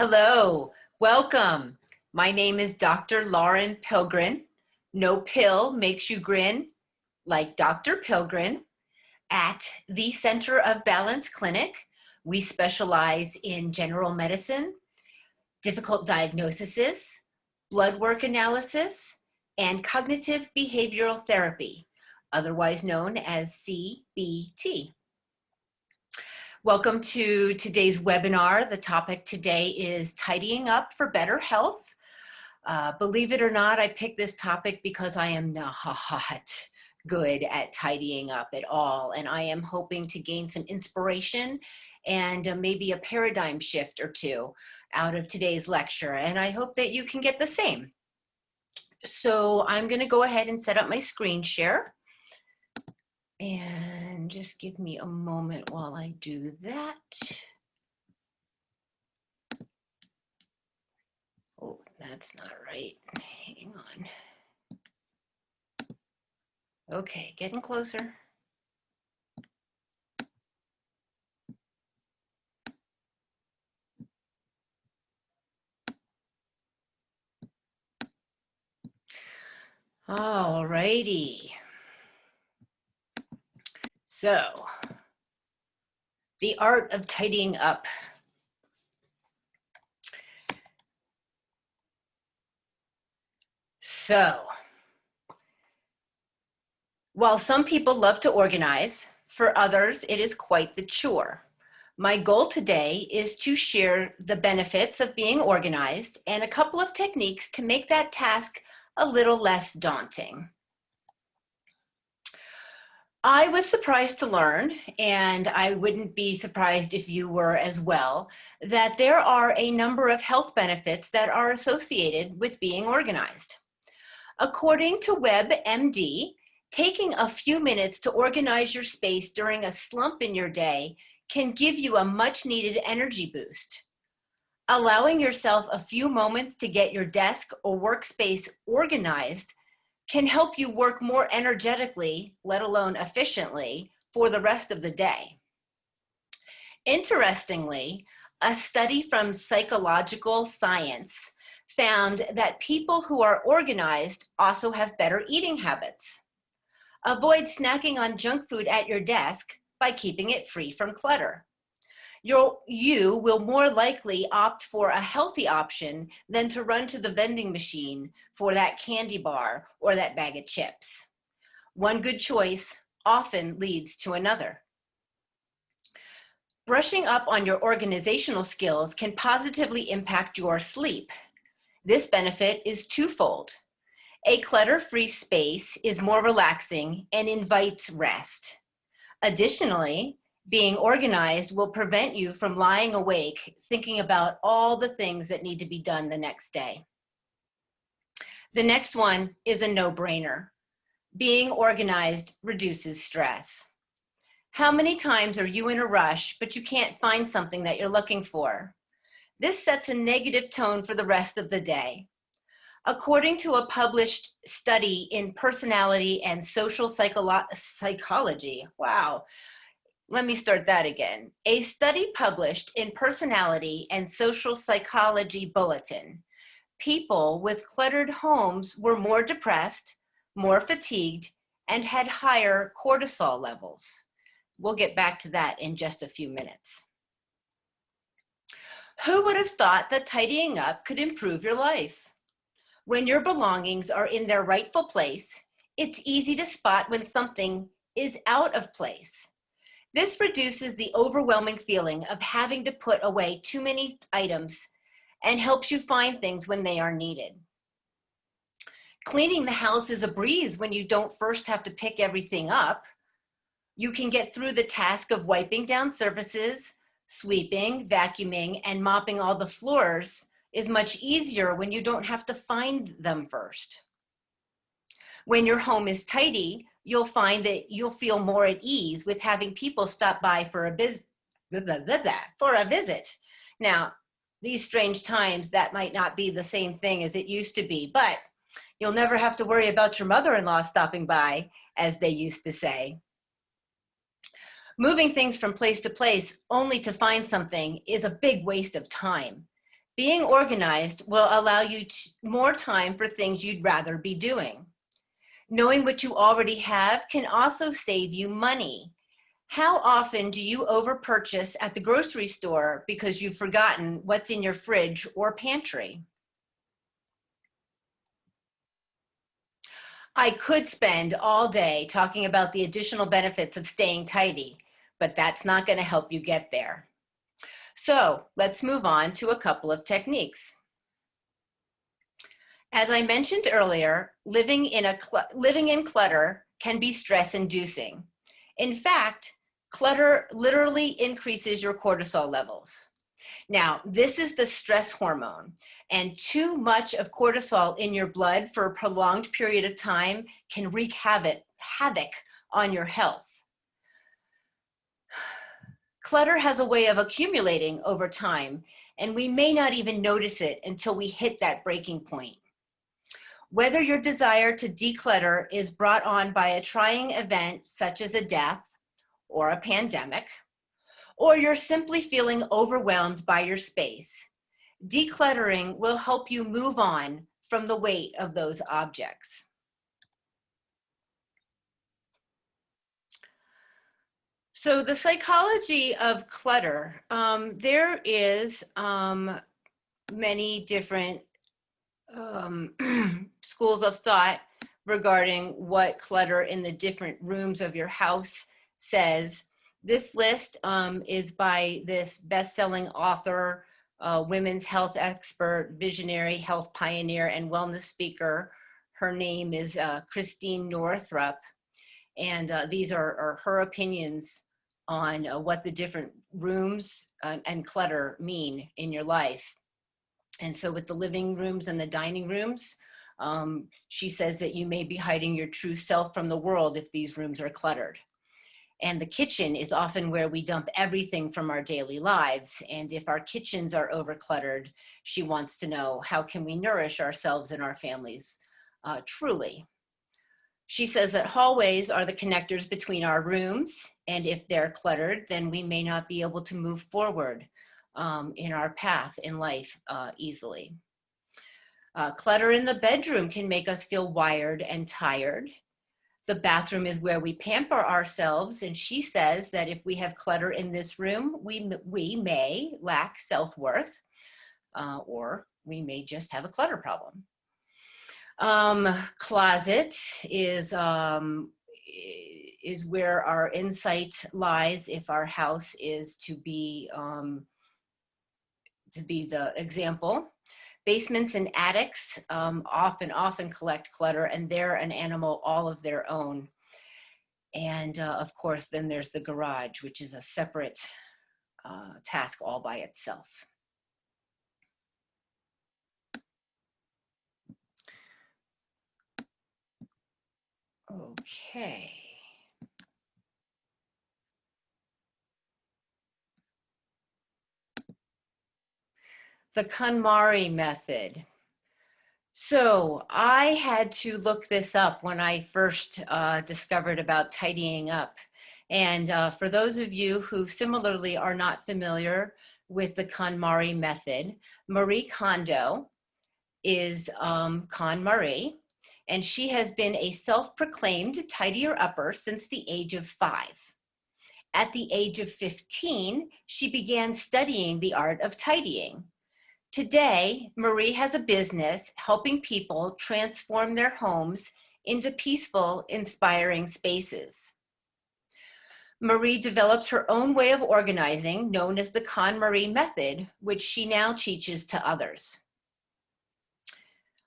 Hello, welcome. My name is Dr. Lauren Pilgrim. No pill makes you grin, like Dr. Pilgrim. At the Center of Balance Clinic, we specialize in general medicine, difficult diagnoses, blood work analysis, and cognitive behavioral therapy, otherwise known as CBT. Welcome to today's webinar. The topic today is tidying up for better health. Believe it or not, I picked this topic because I am not good at tidying up at all. And I am hoping to gain some inspiration and maybe a paradigm shift or two out of today's lecture. And I hope that you can get the same. So I'm going to go ahead and set up my screen share. And just give me a moment while I do that. Oh, that's not right. Hang on. Okay, getting closer. All righty. So, the art of tidying up. So, while some people love to organize, for others it is quite the chore. My goal today is to share the benefits of being organized and a couple of techniques to make that task a little less daunting. I was surprised to learn, and I wouldn't be surprised if you were as well, that there are a number of health benefits that are associated with being organized. According to WebMD, taking a few minutes to organize your space during a slump in your day can give you a much needed energy boost. Allowing yourself a few moments to get your desk or workspace organized can help you work more energetically, let alone efficiently, for the rest of the day. Interestingly, a study from Psychological Science found that people who are organized also have better eating habits. Avoid snacking on junk food at your desk by keeping it free from clutter. You will more likely opt for a healthy option than to run to the vending machine for that candy bar or that bag of chips. One good choice often leads to another. Brushing up on your organizational skills can positively impact your sleep. This benefit is twofold. A clutter-free space is more relaxing and invites rest. Additionally, being organized will prevent you from lying awake thinking about all the things that need to be done the next day. The next one is a no-brainer. Being organized reduces stress. How many times are you in a rush, but you can't find something that you're looking for? This sets a negative tone for the rest of the day. According to a published study in Personality and Social Psychology, wow, let me start that again. A study published in Personality and Social Psychology Bulletin, people with cluttered homes were more depressed, more fatigued, and had higher cortisol levels. We'll get back to that in just a few minutes. Who would have thought that tidying up could improve your life? When your belongings are in their rightful place, it's easy to spot when something is out of place. This reduces the overwhelming feeling of having to put away too many items and helps you find things when they are needed. Cleaning the house is a breeze when you don't first have to pick everything up. You can get through the task of wiping down surfaces, sweeping, vacuuming, and mopping all the floors is much easier when you don't have to find them first. When your home is tidy, you'll find that you'll feel more at ease with having people stop by for a visit. Now, these strange times, that might not be the same thing as it used to be, but you'll never have to worry about your mother-in-law stopping by, as they used to say. Moving things from place to place only to find something is a big waste of time. Being organized will allow you more time for things you'd rather be doing. Knowing what you already have can also save you money. How often do you overpurchase at the grocery store because you've forgotten what's in your fridge or pantry? I could spend all day talking about the additional benefits of staying tidy, but that's not going to help you get there. So let's move on to a couple of techniques. As I mentioned earlier, living in clutter can be stress-inducing. In fact, clutter literally increases your cortisol levels. Now, this is the stress hormone, and too much of cortisol in your blood for a prolonged period of time can wreak havoc on your health. Clutter has a way of accumulating over time, and we may not even notice it until we hit that breaking point. Whether your desire to declutter is brought on by a trying event such as a death or a pandemic, or you're simply feeling overwhelmed by your space, decluttering will help you move on from the weight of those objects. So the psychology of clutter, there is many different schools of thought regarding what clutter in the different rooms of your house says. This list is by this best-selling author, women's health expert, visionary, health pioneer, and wellness speaker. Her name is Christine Northrup, and these are her opinions on what the different rooms and clutter mean in your life. And so with the living rooms and the dining rooms, she says that you may be hiding your true self from the world if these rooms are cluttered. And the kitchen is often where we dump everything from our daily lives. And if our kitchens are overcluttered, she wants to know, how can we nourish ourselves and our families truly? She says that hallways are the connectors between our rooms, and if they're cluttered, then we may not be able to move forward in our path in life easily. Clutter in the bedroom can make us feel wired and tired. The bathroom is where we pamper ourselves, and she says that if we have clutter in this room, we may lack self-worth, or we may just have a clutter problem. Closets is where our insight lies if our house is to be the example. Basements and attics often collect clutter, and they're an animal all of their own. And of course, then there's the garage, which is a separate task all by itself. Okay. The KonMari method. So I had to look this up when I first discovered about tidying up. And for those of you who similarly are not familiar with the KonMari method, Marie Kondo is KonMari, and she has been a self-proclaimed tidier-upper since the age of 5. At the age of 15, she began studying the art of tidying. Today, Marie has a business helping people transform their homes into peaceful, inspiring spaces. Marie developed her own way of organizing, known as the KonMari method, which she now teaches to others.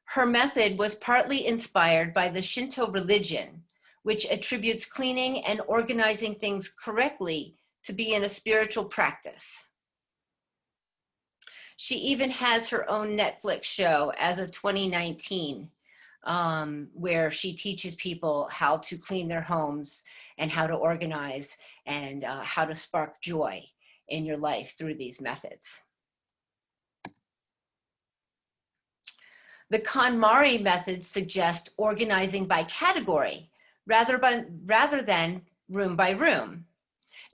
Her method was partly inspired by the Shinto religion, which attributes cleaning and organizing things correctly to being a spiritual practice. She even has her own Netflix show as of 2019, where she teaches people how to clean their homes and how to organize and how to spark joy in your life through these methods. The KonMari method suggests organizing by category rather than room by room.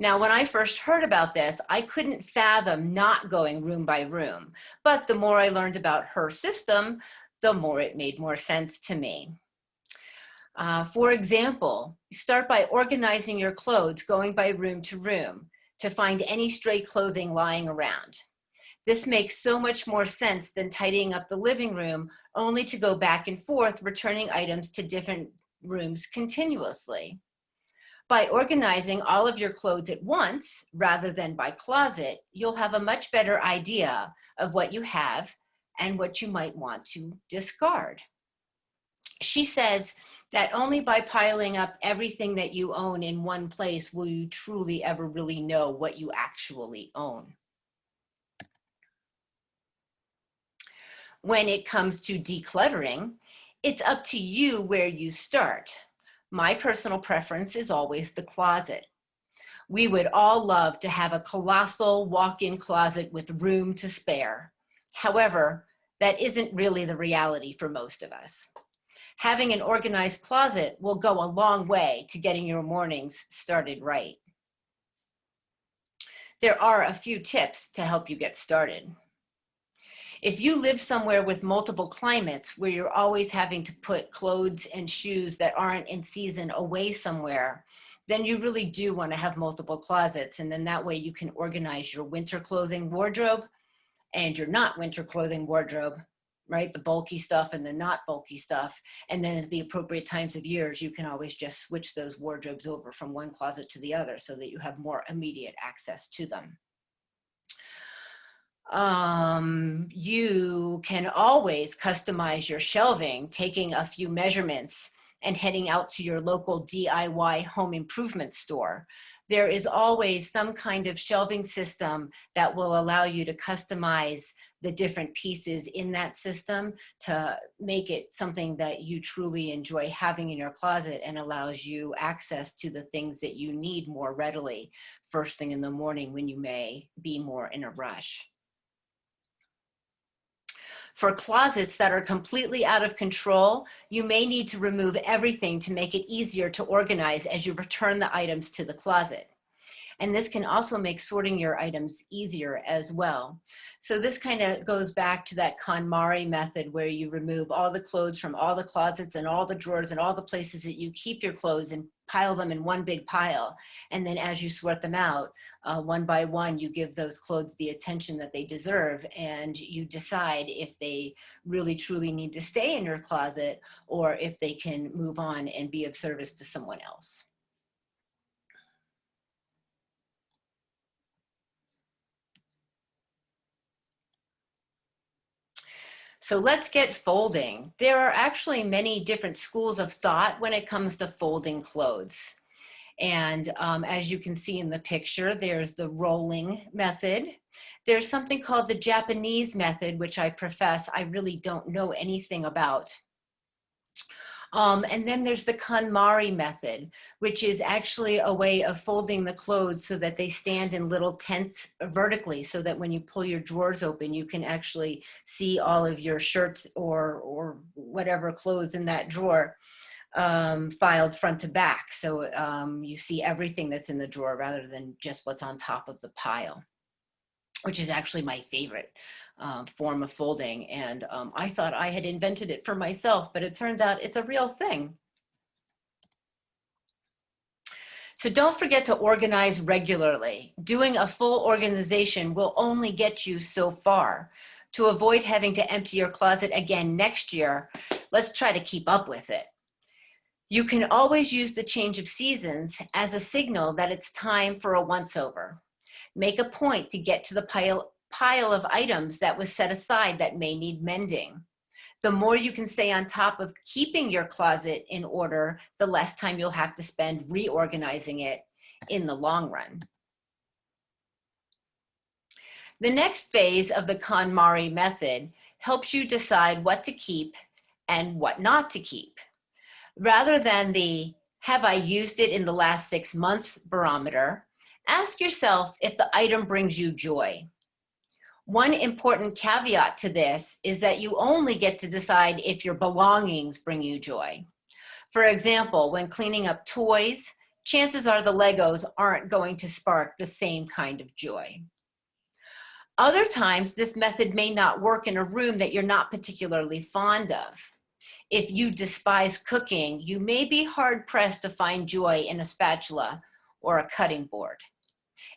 Now, when I first heard about this, I couldn't fathom not going room by room, but the more I learned about her system, the more it made more sense to me. For example, start by organizing your clothes, going by room to find any stray clothing lying around. This makes so much more sense than tidying up the living room, only to go back and forth, returning items to different rooms continuously. By organizing all of your clothes at once, rather than by closet, you'll have a much better idea of what you have and what you might want to discard. She says that only by piling up everything that you own in one place will you truly ever really know what you actually own. When it comes to decluttering, it's up to you where you start. My personal preference is always the closet. We would all love to have a colossal walk-in closet with room to spare. However, that isn't really the reality for most of us. Having an organized closet will go a long way to getting your mornings started right. There are a few tips to help you get started. If you live somewhere with multiple climates where you're always having to put clothes and shoes that aren't in season away somewhere, then you really do want to have multiple closets. And then that way you can organize your winter clothing wardrobe and your not winter clothing wardrobe, right? The bulky stuff and the not bulky stuff. And then at the appropriate times of years, you can always just switch those wardrobes over from one closet to the other so that you have more immediate access to them. You can always customize your shelving, taking a few measurements and heading out to your local DIY home improvement store. There is always some kind of shelving system that will allow you to customize the different pieces in that system to make it something that you truly enjoy having in your closet and allows you access to the things that you need more readily first thing in the morning when you may be more in a rush. For closets that are completely out of control, you may need to remove everything to make it easier to organize as you return the items to the closet. And this can also make sorting your items easier as well. So this kind of goes back to that KonMari method where you remove all the clothes from all the closets and all the drawers and all the places that you keep your clothes and pile them in one big pile. And then as you sort them out, one by one, you give those clothes the attention that they deserve and you decide if they really truly need to stay in your closet or if they can move on and be of service to someone else. So let's get folding. There are actually many different schools of thought when it comes to folding clothes. And as you can see in the picture, there's the rolling method. There's something called the Japanese method, which I profess I really don't know anything about. And then there's the KonMari method, which is actually a way of folding the clothes so that they stand in little tents vertically so that when you pull your drawers open, you can actually see all of your shirts or whatever clothes in that drawer filed front to back. So you see everything that's in the drawer rather than just what's on top of the pile, which is actually my favorite form of folding. And I thought I had invented it for myself, but it turns out it's a real thing. So don't forget to organize regularly. Doing a full organization will only get you so far. To avoid having to empty your closet again next year, let's try to keep up with it. You can always use the change of seasons as a signal that it's time for a once-over. Make a point to get to the pile of items that was set aside that may need mending. The more you can stay on top of keeping your closet in order, the less time you'll have to spend reorganizing it in the long run. The next phase of the KonMari method helps you decide what to keep and what not to keep. Rather than the "have I used it in the last 6 months" barometer, ask yourself if the item brings you joy. One important caveat to this is that you only get to decide if your belongings bring you joy. For example, when cleaning up toys, chances are the Legos aren't going to spark the same kind of joy. Other times, this method may not work in a room that you're not particularly fond of. If you despise cooking, you may be hard-pressed to find joy in a spatula or a cutting board.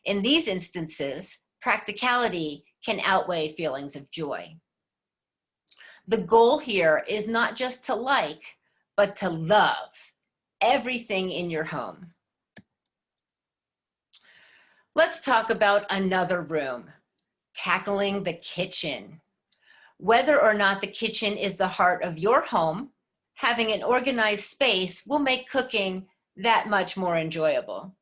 In these instances, practicality can outweigh feelings of joy. The goal here is not just to like, but to love everything in your home. Let's talk about another room, tackling the kitchen. Whether or not the kitchen is the heart of your home, having an organized space will make cooking that much more enjoyable.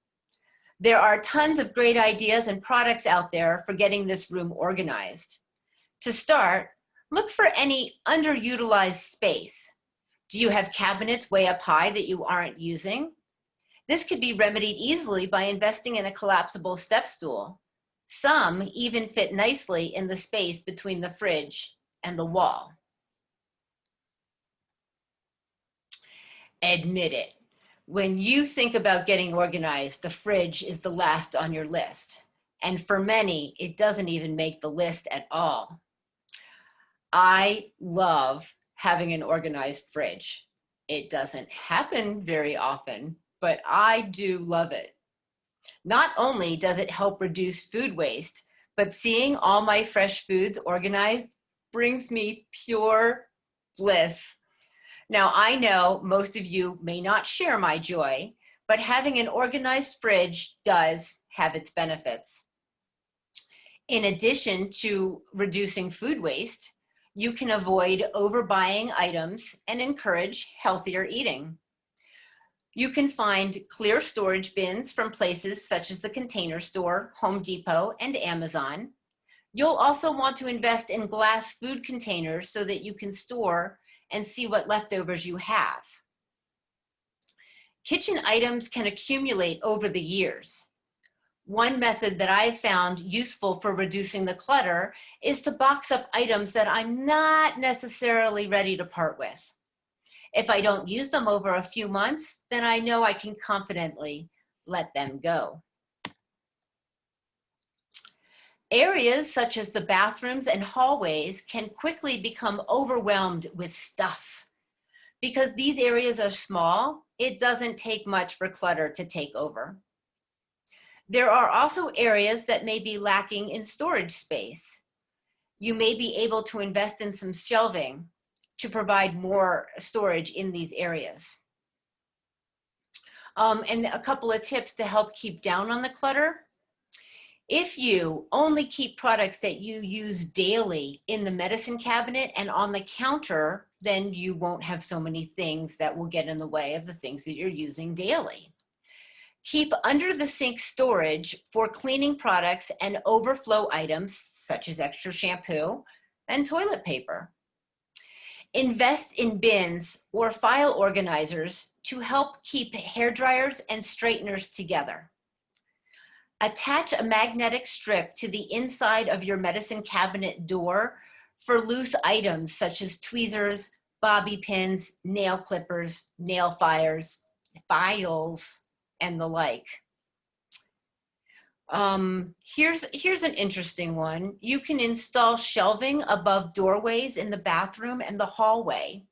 There are tons of great ideas and products out there for getting this room organized. To start, look for any underutilized space. Do you have cabinets way up high that you aren't using? This could be remedied easily by investing in a collapsible step stool. Some even fit nicely in the space between the fridge and the wall. Admit it. When you think about getting organized, the fridge is the last on your list. And for many, it doesn't even make the list at all. I love having an organized fridge. It doesn't happen very often, but I do love it. Not only does it help reduce food waste, but seeing all my fresh foods organized brings me pure bliss. Now, I know most of you may not share my joy, but having an organized fridge does have its benefits. In addition to reducing food waste, you can avoid overbuying items and encourage healthier eating. You can find clear storage bins from places such as the Container Store, Home Depot, and Amazon. You'll also want to invest in glass food containers so that you can store and see what leftovers you have. Kitchen items can accumulate over the years. One method that I've found useful for reducing the clutter is to box up items that I'm not necessarily ready to part with. If I don't use them over a few months, then I know I can confidently let them go. Areas such as the bathrooms and hallways can quickly become overwhelmed with stuff. Because these areas are small, it doesn't take much for clutter to take over. There are also areas that may be lacking in storage space. You may be able to invest in some shelving to provide more storage in these areas. And a couple of tips to help keep down on the clutter. If you only keep products that you use daily in the medicine cabinet and on the counter, then you won't have so many things that will get in the way of the things that you're using daily. Keep under the sink storage for cleaning products and overflow items such as extra shampoo and toilet paper. Invest in bins or file organizers to help keep hair dryers and straighteners together. Attach a magnetic strip to the inside of your medicine cabinet door for loose items such as tweezers, bobby pins, nail clippers, nail files, and the like. Here's an interesting one. You can install shelving above doorways in the bathroom and the hallway,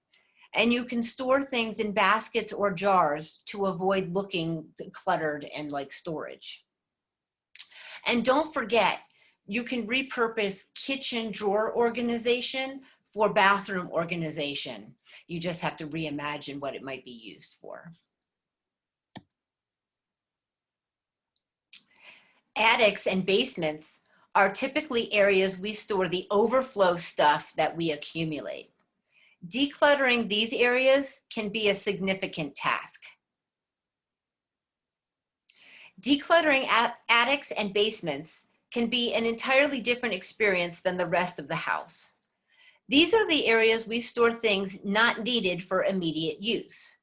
and you can store things in baskets or jars to avoid looking cluttered and like storage. And don't forget, you can repurpose kitchen drawer organization for bathroom organization. You just have to reimagine what it might be used for. Attics and basements are typically areas we store the overflow stuff that we accumulate. Decluttering these areas can be a significant task. Decluttering attics and basements can be an entirely different experience than the rest of the house. These are the areas we store things not needed for immediate use.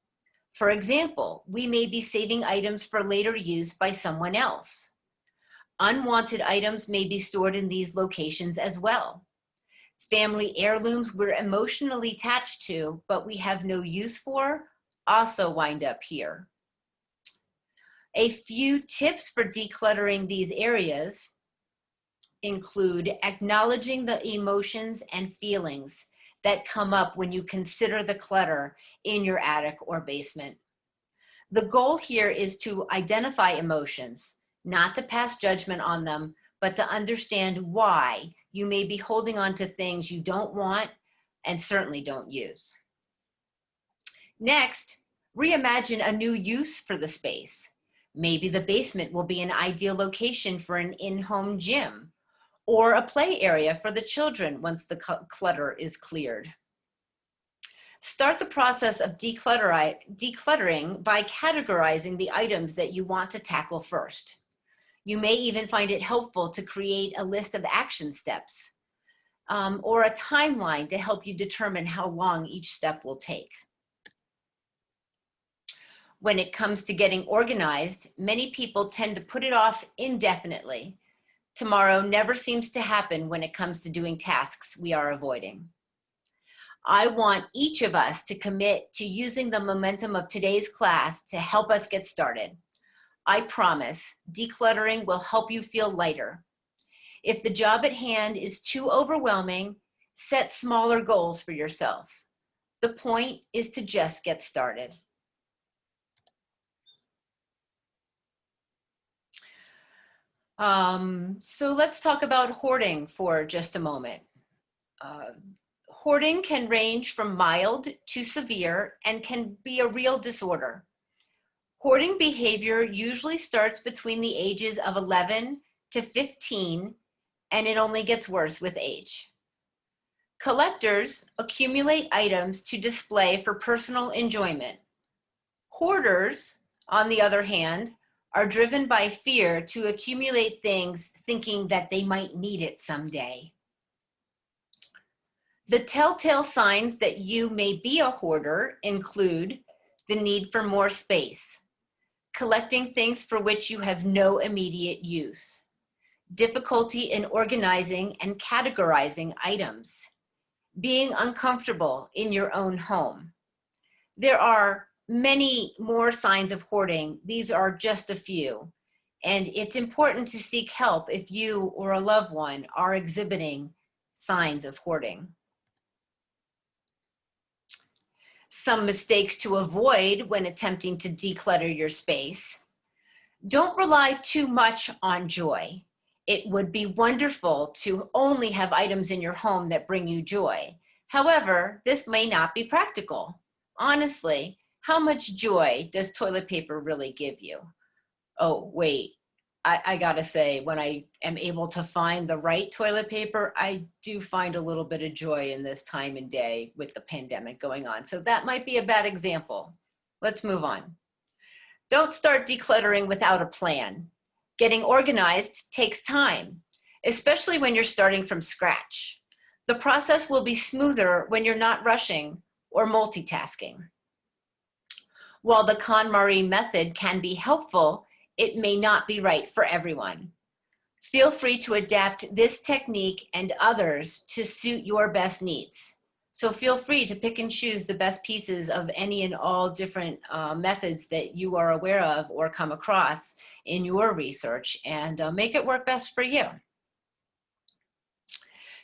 For example, we may be saving items for later use by someone else. Unwanted items may be stored in these locations as well. Family heirlooms we're emotionally attached to, but we have no use for, also wind up here. A few tips for decluttering these areas include acknowledging the emotions and feelings that come up when you consider the clutter in your attic or basement. The goal here is to identify emotions, not to pass judgment on them, but to understand why you may be holding on to things you don't want and certainly don't use. Next, reimagine a new use for the space. Maybe the basement will be an ideal location for an in-home gym or a play area for the children once the clutter is cleared. Start the process of decluttering by categorizing the items that you want to tackle first. You may even find it helpful to create a list of action steps or a timeline to help you determine how long each step will take. When it comes to getting organized, many people tend to put it off indefinitely. Tomorrow never seems to happen when it comes to doing tasks we are avoiding. I want each of us to commit to using the momentum of today's class to help us get started. I promise decluttering will help you feel lighter. If the job at hand is too overwhelming, set smaller goals for yourself. The point is to just get started. So let's talk about hoarding for just a moment. Hoarding can range from mild to severe and can be a real disorder. Hoarding behavior usually starts between the ages of 11 to 15, and it only gets worse with age. Collectors accumulate items to display for personal enjoyment. Hoarders, on the other hand, are driven by fear to accumulate things thinking that they might need it someday. The telltale signs that you may be a hoarder include the need for more space, collecting things for which you have no immediate use, difficulty in organizing and categorizing items, being uncomfortable in your own home. There are many more signs of hoarding. These are just a few. And it's important to seek help if you or a loved one are exhibiting signs of hoarding. Some mistakes to avoid when attempting to declutter your space. Don't rely too much on joy. It would be wonderful to only have items in your home that bring you joy. However, this may not be practical. Honestly, how much joy does toilet paper really give you? Oh, wait, I gotta say, when I am able to find the right toilet paper, I do find a little bit of joy in this time and day with the pandemic going on. So that might be a bad example. Let's move on. Don't start decluttering without a plan. Getting organized takes time, especially when you're starting from scratch. The process will be smoother when you're not rushing or multitasking. While the KonMari method can be helpful, it may not be right for everyone. Feel free to adapt this technique and others to suit your best needs. So feel free to pick and choose the best pieces of any and all different methods that you are aware of or come across in your research and make it work best for you.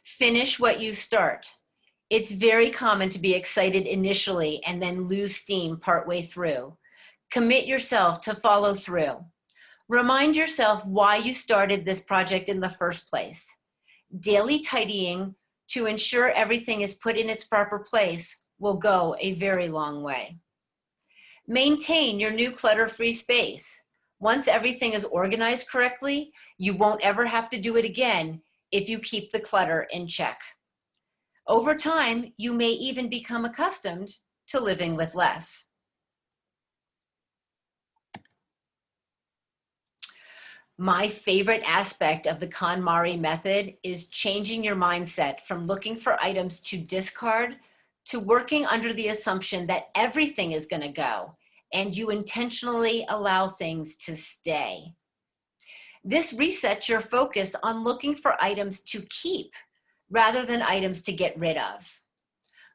Finish what you start. It's very common to be excited initially and then lose steam partway through. Commit yourself to follow through. Remind yourself why you started this project in the first place. Daily tidying to ensure everything is put in its proper place will go a very long way. Maintain your new clutter-free space. Once everything is organized correctly, you won't ever have to do it again if you keep the clutter in check. Over time, you may even become accustomed to living with less. My favorite aspect of the KonMari method is changing your mindset from looking for items to discard to working under the assumption that everything is going to go and you intentionally allow things to stay. This resets your focus on looking for items to keep rather than items to get rid of.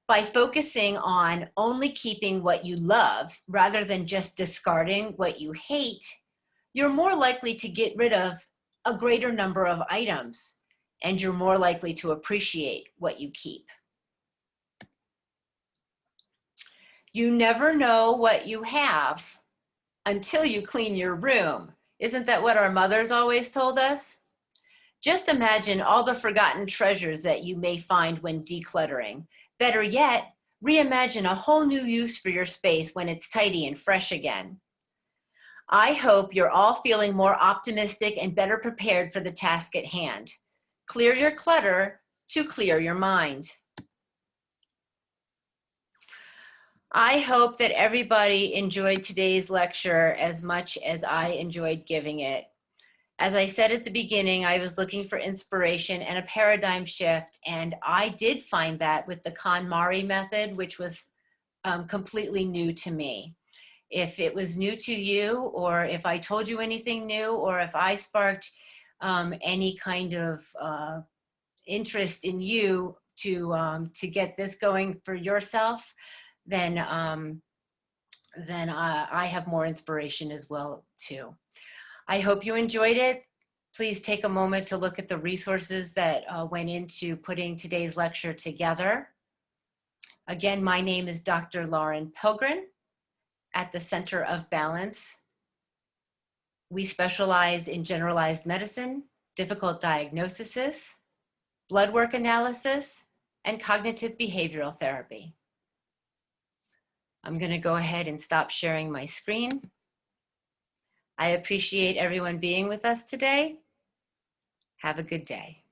By focusing on only keeping what you love rather than just discarding what you hate, you're more likely to get rid of a greater number of items, and you're more likely to appreciate what you keep. You never know what you have until you clean your room. Isn't that what our mothers always told us? Just imagine all the forgotten treasures that you may find when decluttering. Better yet, reimagine a whole new use for your space when it's tidy and fresh again. I hope you're all feeling more optimistic and better prepared for the task at hand. Clear your clutter to clear your mind. I hope that everybody enjoyed today's lecture as much as I enjoyed giving it. As I said at the beginning, I was looking for inspiration and a paradigm shift, and I did find that with the KonMari method, which was completely new to me. If it was new to you, or if I told you anything new, or if I sparked any kind of interest in you to get this going for yourself, then I have more inspiration as well too. I hope you enjoyed it. Please take a moment to look at the resources that went into putting today's lecture together. Again, my name is Dr. Lauren Pilgrim at the Center of Balance. We specialize in generalized medicine, difficult diagnoses, blood work analysis, and cognitive behavioral therapy. I'm going to go ahead and stop sharing my screen. I appreciate everyone being with us today. Have a good day.